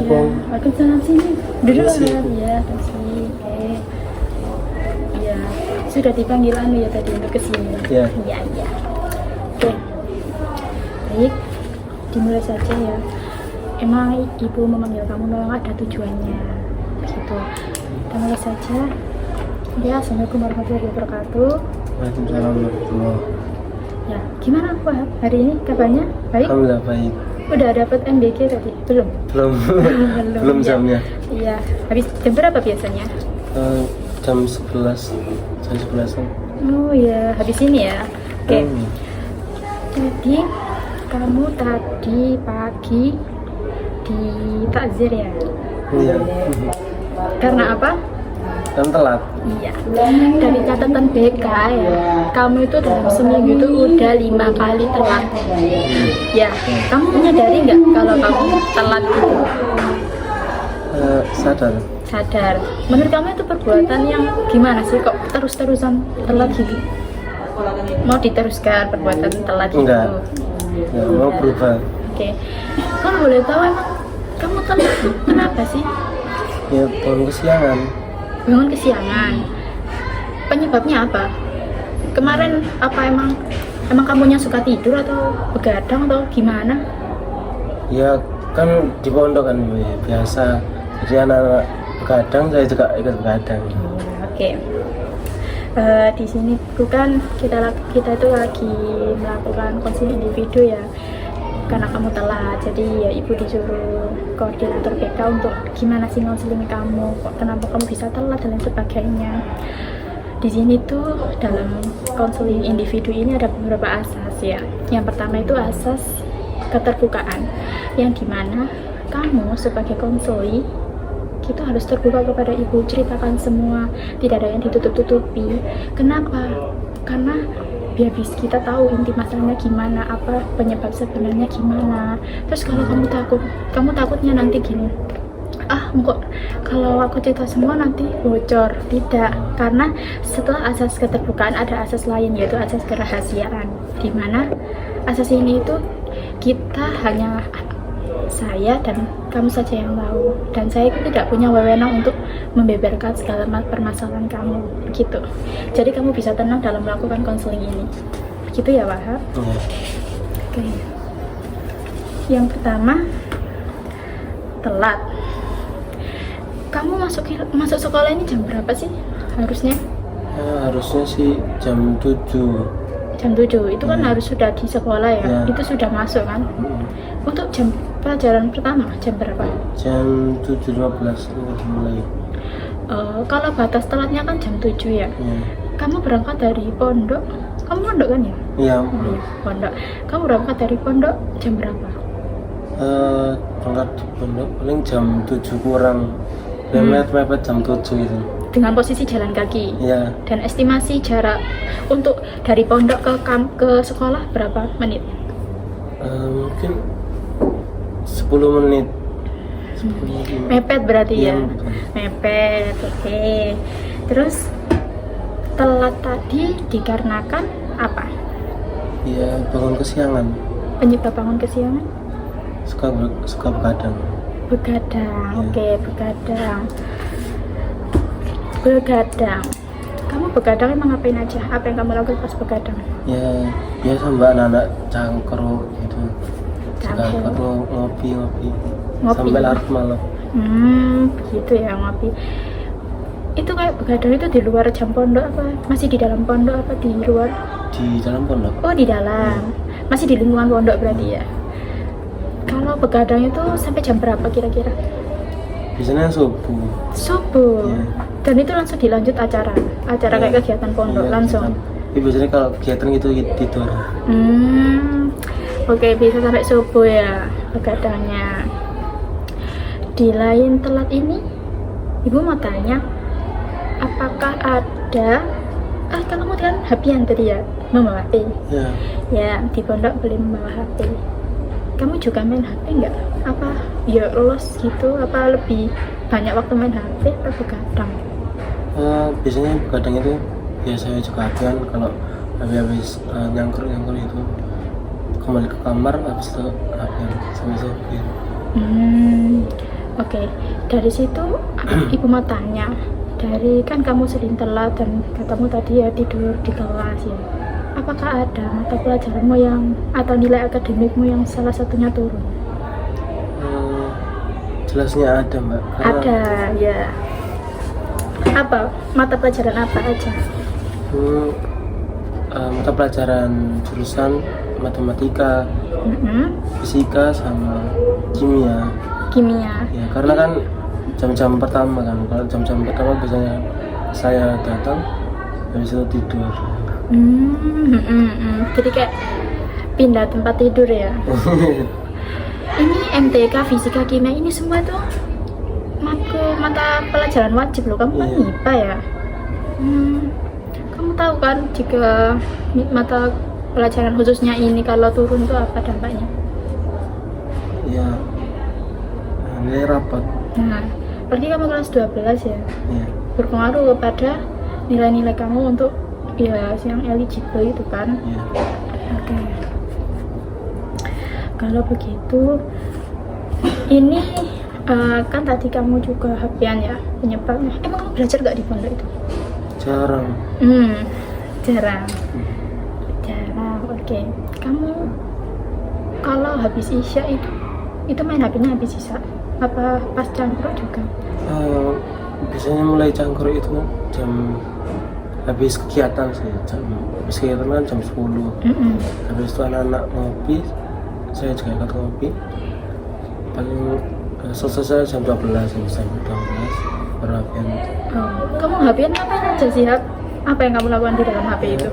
Assalamualaikum. Waalaikumsalam, sini. Duduk Permisi. ya, kasih. Oke. Iya, sudah dipanggil anu ya tadi untuk kesini. Iya. Iya. Oke. Baik, dimulai saja ya. Emang ibu memanggil kamu memang ada tujuannya, begitu. Kita mulai saja. Ya, assalamualaikum warahmatullahi wabarakatuh. Waalaikumsalam warahmatullahi. Ya, gimana Wahab? Hari ini kabarnya baik? Alhamdulillah baik. Udah dapat MBG tadi? Belum? Belum. Belum ya. jamnya. Iya. Habis jam berapa biasanya? Jam 11. Jam 11-an. Oh ya, habis ini ya. Oke. Hmm. Jadi kamu tadi pagi di takzir ya? Iya. Karena apa? Kan telat. Iya. Dari catatan BK ya, kamu itu dalam seminggu itu udah 5 kali telat. Ya, kamu menyadari nggak kalau kamu telat gitu? Sadar. Sadar. Menurut kamu itu perbuatan yang gimana sih? Kok terus-terusan telat gitu? Mau diteruskan perbuatan telat gitu? Enggak. Ya, mau berubah. Oke. Kamu boleh tahu emang kamu telat tuh kenapa sih? Ya bangun kesiangan. Bangun kesiangan. Penyebabnya apa? Kemarin apa emang kamunya suka tidur atau begadang atau gimana? Ya kan di pondok kan ya, biasa. Jadi anak-anak begadang, saya juga ikut begadang. Oke. Di sini bukan kita itu lagi melakukan konseling individu ya. Karena kamu telat, jadi ya ibu disuruh koordinator BK untuk gimana sih konseling kamu, kok kenapa kamu bisa telat dan lain sebagainya. Di sini tuh dalam konseling individu ini ada beberapa asas ya. Yang pertama itu asas keterbukaan, yang dimana kamu sebagai konseli kita harus terbuka kepada ibu, ceritakan semua, tidak ada yang ditutup-tutupi. Kenapa? Karena biar kita tahu inti masalahnya gimana, apa penyebab sebenarnya gimana. Terus kalau kamu takutnya nanti gini, kok kalau aku cerita semua nanti bocor. Tidak, karena setelah asas keterbukaan ada asas lain, yaitu asas kerahasiaan, dimana asas ini itu kita hanya saya dan kamu saja yang tahu, dan saya itu tidak punya wewenang untuk membeberkan segala permasalahan kamu, begitu. Jadi kamu bisa tenang dalam melakukan konseling ini, begitu ya Wahab? Oke. Yang pertama, telat. Kamu masuk sekolah ini jam berapa sih harusnya? Harusnya sih jam 7. Jam 7, itu kan harus sudah di sekolah ya? Itu sudah masuk kan? Untuk jam pelajaran pertama, jam berapa? Jam 7.15 mulai. Kalau batas telatnya kan jam 7 ya? Kamu berangkat dari pondok, kamu pondok kan ya? Iya. Iya, pondok. Kamu berangkat dari pondok jam berapa? Berangkat di pondok paling jam 7 kurang. Mepet jam 7 itu. Dengan posisi jalan kaki? Iya. Dan estimasi jarak untuk dari pondok ke sekolah berapa menit? Mungkin 10 menit. 10 menit. Mepet berarti Iya, ya? betul. Mepet, oke. Terus telat tadi dikarenakan apa? Iya, bangun kesiangan. Penyebab bangun kesiangan? Suka begadang. Begadang, Iya. oke, begadang. Begadang. Kamu begadang emang ngapain aja? Apa yang kamu lakukan pas begadang? Ya, biasa mbak anak-anak cangkruk gitu. Cangkruk. Suka ngopi. Ngopi. Sampai larut malam. Begitu ya, ngopi. Itu kayak begadang itu di luar jam pondok apa? Masih di dalam pondok apa di luar? Di dalam pondok. Oh, di dalam. Masih di lingkungan pondok berarti ya? Kalau begadang itu sampai jam berapa kira-kira? Biasanya subuh. Subuh. Iya. Dan itu langsung dilanjut acara kayak kegiatan pondok Iya, langsung. Tapi biasanya kalau kegiatan gitu tidur. Oke, bisa sampai subuh ya begadangnya. Di lain telat ini, ibu mau tanya, apakah ada kalau kamu kan HP-an tadi ya, membawa HP. Ya. Ya, di pondok boleh membawa HP. Kamu juga main HP nggak? Apa ya lolos gitu? Apa lebih banyak waktu main HP atau begadang? Biasanya begadang itu saya juga hatian kalau habis nyangkur itu kembali ke kamar habis itu hatian sampai sore. Oke, dari situ ibu mau tanya, dari kan kamu sering telat dan katamu tadi ya tidur di kelas ya. Apakah ada mata pelajaranmu yang atau nilai akademikmu yang salah satunya turun? Jelasnya ada mbak. Ada ya. Apa mata pelajaran apa aja? Mata pelajaran jurusan matematika, fisika sama kimia. Kimia. Ya karena kan jam-jam pertama kan, kalau jam-jam pertama biasanya saya datang habis itu tidur. Jadi kayak pindah tempat tidur ya. Ini MTK fisika kimia ini semua tuh mata pelajaran wajib loh. Kamu kan MIPA ya. Kamu tahu kan jika mata pelajaran khususnya ini kalau turun tuh apa dampaknya? Ya nilai rapat. Nah, berarti kamu kelas 12 ya? Iya. Berpengaruh kepada nilai-nilai kamu untuk ya yang eligible itu kan? Iya. Oke. Kalau begitu, ini kan tadi kamu juga HP-an ya penyebabnya. Emang kamu belajar gak di pondok itu? Jarang. Jarang. Oke. Kamu kalau habis isya itu main HP-nya habis isya? Apa pas cangkruk juga? Biasanya mulai cangkruk itu jam habis kegiatan sih, habis kegiatan kan jam 10. Habis itu anak-anak ngopi, saya juga ikut ngopi. Paling selesai jam 12 sampai 12 baru HP-an. Kamu HP-an ngapain aja sih, Hap? Apa yang kamu lakukan di dalam HP itu?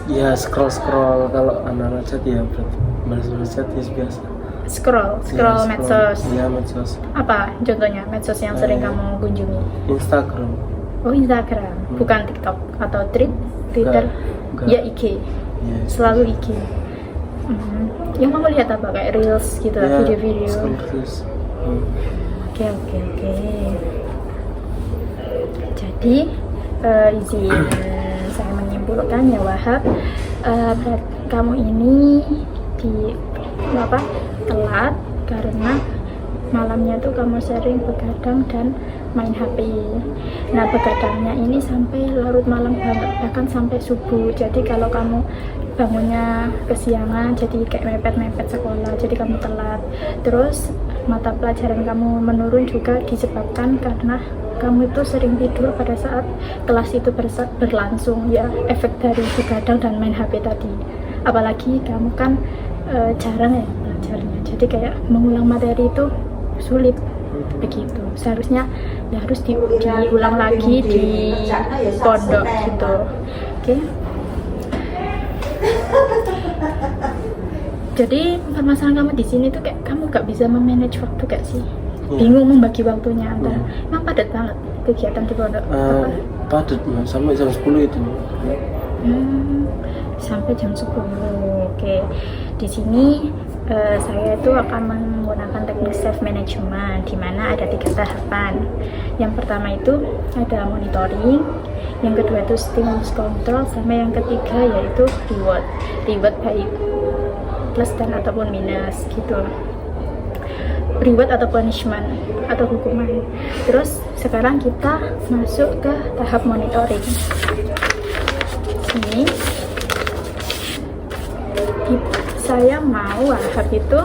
Ya scroll kalau anak-anak chat ya balas chat ya biasa. Scroll Ya, medsos. Iya medsos. Apa contohnya medsos yang sering kamu kunjungi? Instagram. Oh Instagram, bukan TikTok atau Twitter? Enggak. Ya IG. Ya, Selalu IG. Yang kamu lihat apa kayak reels gitu, ya, video-video? terus. Oke. Jadi izin saya menyimpulkan ya Wahab, kamu ini telat karena malamnya tuh kamu sering begadang dan main HP. Nah begadangnya ini sampai larut malam banget, bahkan sampai subuh. Jadi kalau kamu bangunnya kesiangan, jadi kayak mepet sekolah, jadi kamu telat. Terus mata pelajaran kamu menurun juga disebabkan karena kamu itu sering tidur pada saat kelas itu berlangsung, ya efek dari begadang dan main HP tadi. Apalagi kamu kan jarang ya belajarnya, jadi kayak mengulang materi itu sulit begitu. Seharusnya ya harus diulang lagi di pondok gitu. Oke. Jadi permasalahan kamu di sini tuh kayak kamu gak bisa memanage waktu gak sih? Bingung membagi waktunya antara. Emang padat banget kegiatan di pondok? Padat sampai jam 10 itu. Sampai jam 10. Oke. Di sini saya itu akan menggunakan teknik self management di mana ada 3 tahapan. Yang pertama itu ada monitoring, yang kedua itu stimulus control, sama yang ketiga yaitu reward baik plus dan ataupun minus gitu. Reward atau punishment atau hukuman. Terus sekarang kita masuk ke tahap monitoring. Sini saya mau Wahab itu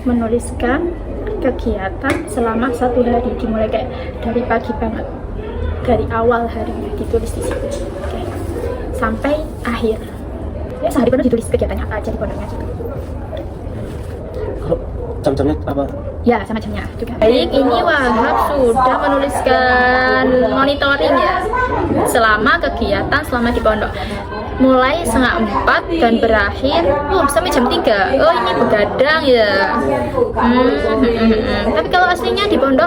menuliskan kegiatan selama 1 hari, dimulai kayak dari pagi banget, dari awal harinya ditulis di situ, oke, sampai akhir. Ya sehari penuh ditulis kegiatannya apa aja di pondoknya gitu. Jam-jamnya apa? Ya sama jamnya juga. Baik, ini Wahab sudah menuliskan monitoring ya selama kegiatan selama di pondok. Mulai 3:30 dan berakhir sampai jam 3. Oh ini begadang ya. Tapi kalau aslinya di pondok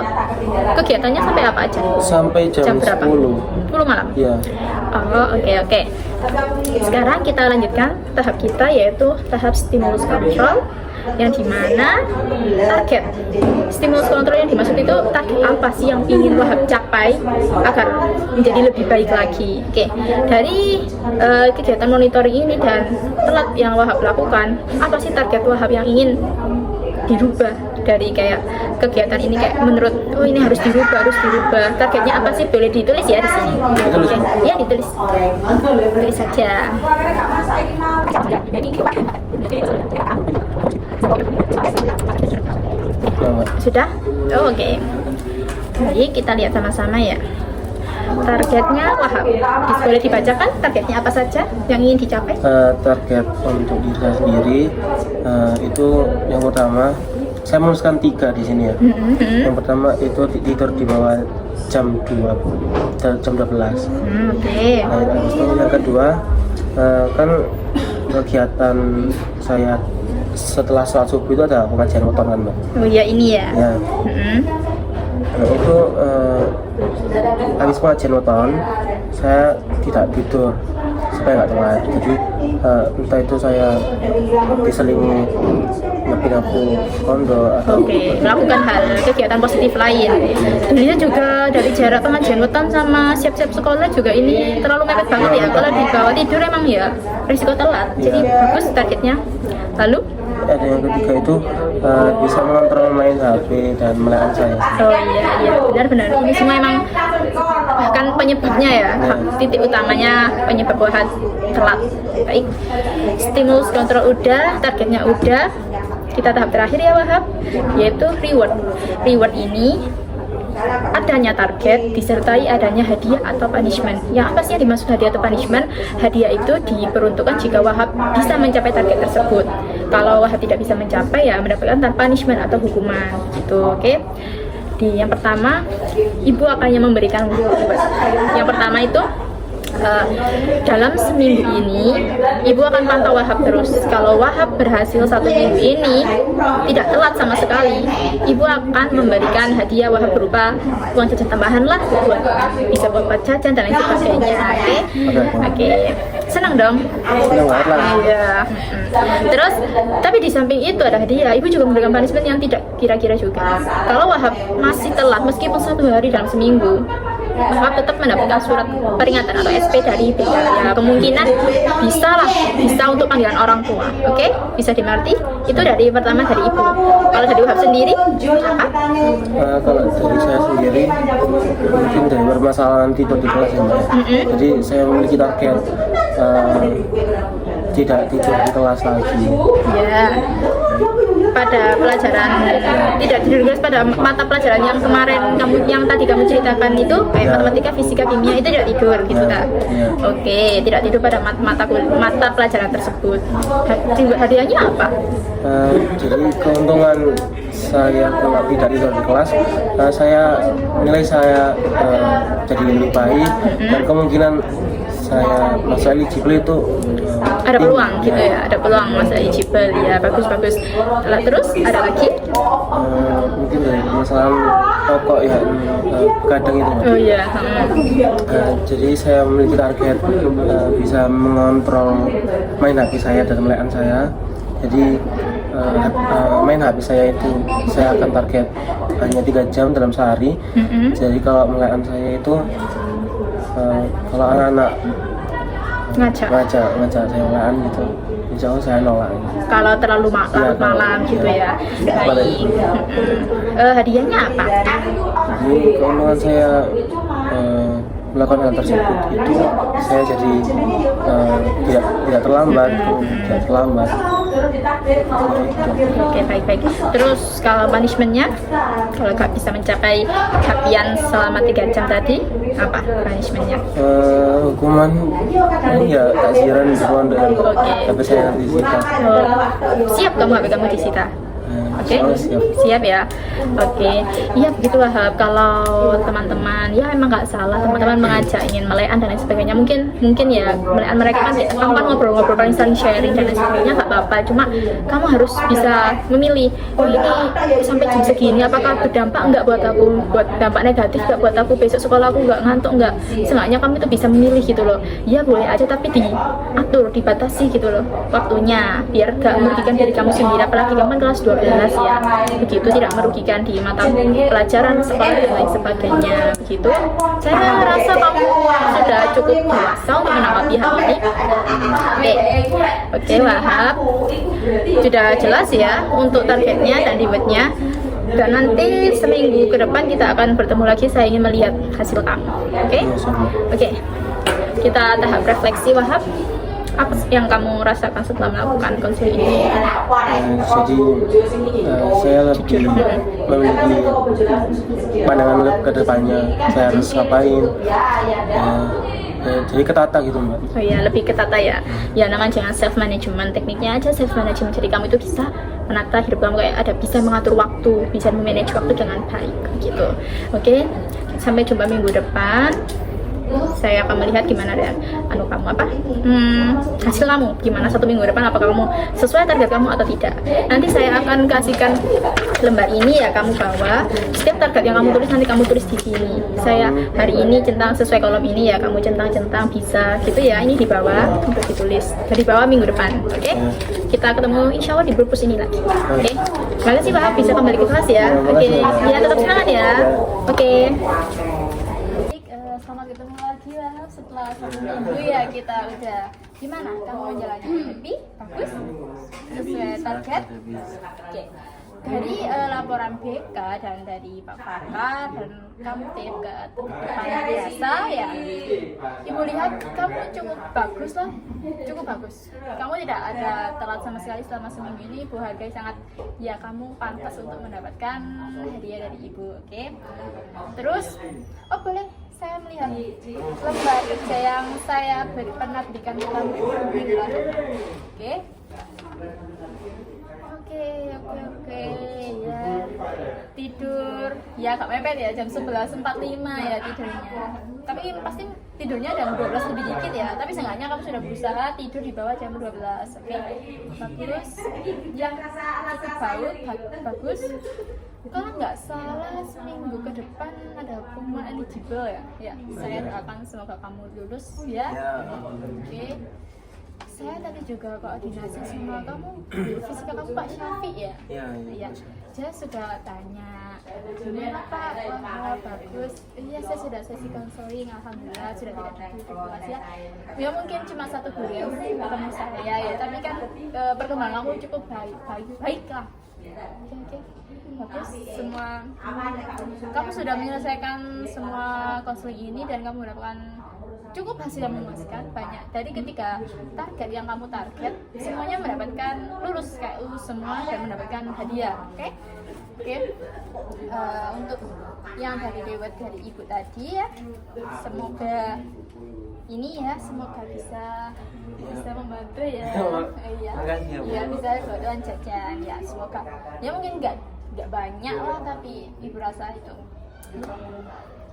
kegiatannya sampai apa aja? Sampai jam berapa? 10 malam? Iya. Oh oke. Sekarang kita lanjutkan tahap kita yaitu tahap stimulus control, yang dimana target stimulus kontrol yang dimaksud itu target apa sih yang ingin Wahab capai agar menjadi lebih baik lagi. Oke, dari kegiatan monitoring ini dan telat yang Wahab lakukan, apa sih target Wahab yang ingin dirubah dari kayak kegiatan ini, kayak menurut oh ini harus dirubah targetnya apa sih, boleh ditulis ya di sini. Ditulis, Oke. Bu. Ya tulis saja. Sudah? Oh, oke. Baik, kita lihat sama-sama ya. Targetnya Wahab, boleh dibacakan targetnya apa saja yang ingin dicapai? Target untuk diri saya sendiri itu yang pertama, saya menuliskan 3 di sini ya. Yang pertama itu tidur di bawah jam 12. Oke. Nah, habis itu yang kedua, kan kegiatan saya setelah sholat subuh itu ada pengajian weton kan, Mbak? Oh iya, ini ya. Ya. Nah, itu habis pengajian weton saya tidak tidur supaya nggak telat. Jadi entah itu saya diselingi nyapu kondo atau melakukan hal kegiatan positif lain. Dulunya juga dari jarak pengajian weton sama siap-siap sekolah juga ini terlalu mepet banget ya. Kalau dibawa tidur emang ya risiko telat. Jadi bagus targetnya. Lalu ada yang ketiga itu bisa mengontrol main HP dan melayan saya. oh iya benar. Ini semua emang bahkan penyebabnya ya, titik utamanya penyebab Wahab telat. Baik, stimulus kontrol udah, targetnya udah. Kita tahap terakhir ya Wahab, yaitu reward ini adanya target disertai adanya hadiah atau punishment. Yang apa sih yang dimaksud hadiah atau punishment? Hadiah itu diperuntukkan jika Wahab bisa mencapai target tersebut. Kalau Wahab tidak bisa mencapai ya mendapatkan punishment atau hukuman gitu. Oke. Di yang pertama, ibu akan memberikan reward. Yang pertama itu dalam seminggu ini ibu akan pantau Wahab terus. Kalau Wahab berhasil 1 minggu ini tidak telat sama sekali, ibu akan memberikan hadiah Wahab berupa uang jajan tambahan lah, bisa buat jajan dan lain sebagainya. Oke. Senang dong? Senang banget lah. Iya. Terus tapi di samping itu ada hadiah, ibu juga memberikan punishment yang tidak kira-kira juga. Kalau Wahab masih telat meskipun 1 hari dalam seminggu, Wahab tetap mendapatkan surat peringatan atau SP dari BK. Ya, kemungkinan bisa untuk panggilan orang tua. Oke, bisa dimengerti? Itu dari pertama dari ibu. Kalau dari Wahab sendiri apa? Kalau dari saya sendiri mungkin dari permasalahan tidur di kelas ya, Mbak. Jadi saya memiliki target tidak tidur di kelas lagi. Ya. Pada pelajaran tidak tidur kelas pada mata pelajaran yang kemarin yang tadi kamu ceritakan itu kayak matematika, fisika, kimia itu tidak tidur gitu tak? Oke, tidak tidur pada mata pelajaran tersebut. Hadiahnya apa? Jadi keuntungan saya kalau tidak tidur di kelas, nilai saya jadi lebih baik dan kemungkinan saya masuk eligible itu ada peluang gitu ya, ada peluang masuk eligible ya, bagus. Terus ada lagi? Mungkin dari permasalahan pokok ya, kadang itu. Oh iya. Jadi saya memiliki target bisa mengontrol main HP saya dan melayan saya. Jadi main HP saya itu saya akan target hanya 3 jam dalam sehari. Jadi kalau melayan saya itu kalau anak-anak ngajak saya melayan gitu, insya Allah saya nolak. Kalau terlalu malam gitu ya. Baik. Hadiahnya apa? Jadi keuntungan saya melakukan hal tersebut itu saya jadi tidak terlambat. Oke, baik. Terus kalau punishmentnya, kalau nggak bisa mencapai capaian selama 3 jam tadi, apa punishmentnya? Hukuman ya takziran di pondok. Tapi saya nanti disita. Siap kamu disita? Oke, siap ya. Oke, iya begitulah kalau teman-teman ya emang nggak salah teman-teman mengajak ingin melayan dan lain sebagainya. Mungkin ya melayan mereka kan tanpa ngobrol-ngobrol paling saling sharing dan lain sebagainya nggak apa-apa. Cuma kamu harus bisa memilih. Oh ini sampai jam segini apakah berdampak nggak buat aku, buat dampak negatif nggak buat aku, besok sekolah aku nggak ngantuk nggak. Seenggaknya kamu itu bisa memilih gitu loh. Ya boleh aja tapi diatur, dibatasi gitu loh waktunya biar nggak merugikan diri kamu sendiri. Apalagi kamu kan kelas 12 12 ya. Begitu, tidak merugikan di mata pelajaran sekolah dan lain sebagainya. Begitu. Saya rasa kamu sudah cukup dewasa untuk menanggapi hal ini. Oke, Wahab. Sudah jelas ya untuk targetnya dan rewardnya. Dan nanti seminggu ke depan kita akan bertemu lagi. Saya ingin melihat hasil kamu. Oke. Kita tahap refleksi, Wahab. Apa yang kamu rasakan setelah melakukan konseling ini? Saya lebih memiliki pandangan ke depannya, saya harus ngapain. Jadi ketata gitu, Mbak. Oh iya, lebih ketata ya. Ya, namanya jangan self management, tekniknya aja self management. Jadi kamu itu bisa menata hidup kamu, kayak ada bisa mengatur waktu, bisa memanage waktu dengan baik gitu. Oke. Sampai jumpa minggu depan. Saya akan melihat gimana dan kamu hasil kamu gimana 1 minggu depan, apakah kamu sesuai target kamu atau tidak. Nanti saya akan kasihkan lembar ini ya, kamu bawa setiap target yang kamu tulis, nanti kamu tulis di sini. Saya hari ini centang sesuai kolom ini ya, kamu centang bisa gitu ya, ini di bawah untuk ditulis di bawah minggu depan. Oke. Kita ketemu insya Allah di purpose ini lagi. Oke. Terima kasih Pak, bisa kembali ke kelas ya. Oke. Ya, tetap semangat ya. Oke. Selamat ketemu lagi Wahab setelah 1 minggu ya. Kita udah gimana? Kamu menjalani happy? Bagus? Sesuai target? Oke. Dari laporan BK dan dari Pak Fakar dan kamu tim ke depan biasa ya, Ibu lihat kamu cukup bagus lah, cukup bagus. Kamu tidak ada telat sama sekali selama seminggu ini. Ibu hargai sangat ya, kamu pantas untuk mendapatkan hadiah dari Ibu. Oke. Terus, boleh saya melihat lembar kerja yang saya pernah berikan ke kamu minggu lalu. Oke, ya. Tidur ya agak mepet ya, jam 11.45 ya tidurnya. Tapi pasti tidurnya jam 12 lebih dikit ya, tapi seenggaknya kamu sudah berusaha tidur di bawah jam 12. Oke. Bagus. Yang bagus. Kalau nggak salah seminggu ke depan ada pengumuman eligible ya. Ya, saya doakan semoga kamu lulus ya. Oke. Saya tadi juga koordinasi sama kamu, fisika kamu Pak Syafiq ya? Iya. Saya sudah tanya, gimana Pak? Wah, bagus. Iya, saya sudah sesi konseling, alhamdulillah sudah tidak ada ya. Ya mungkin cuma 1 bulan ketemu saya ya, tapi kan perkembangan kamu cukup baik lah. Oke. Bagus, semua kamu sudah menyelesaikan semua konseling ini dan kamu mendapatkan cukup hasil yang memuaskan banyak. Dari ketika target yang kamu target, semuanya mendapatkan lulus semua dan mendapatkan hadiah. Oke. Untuk yang dari reward dari Ibu tadi ya, semoga ini ya, semoga bisa membantu ya. Iya, bisa kebutuhan jajan ya, semoga ya mungkin nggak banyak lah, tapi Ibu rasa itu gitu.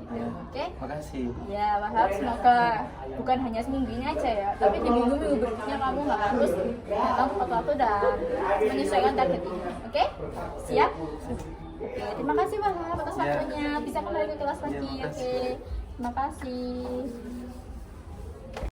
Oke. Makasih. Ya, Wahab, semoga bukan hanya seminggu ini aja ya, tapi di minggu-minggu berikutnya kamu nggak harus datang tepat waktu dan menyesuaikan target ini. Oke? Siap? Oke, terima kasih Wahab atas waktunya. Bisa kembali ke kelas lagi. Oke. Terima kasih.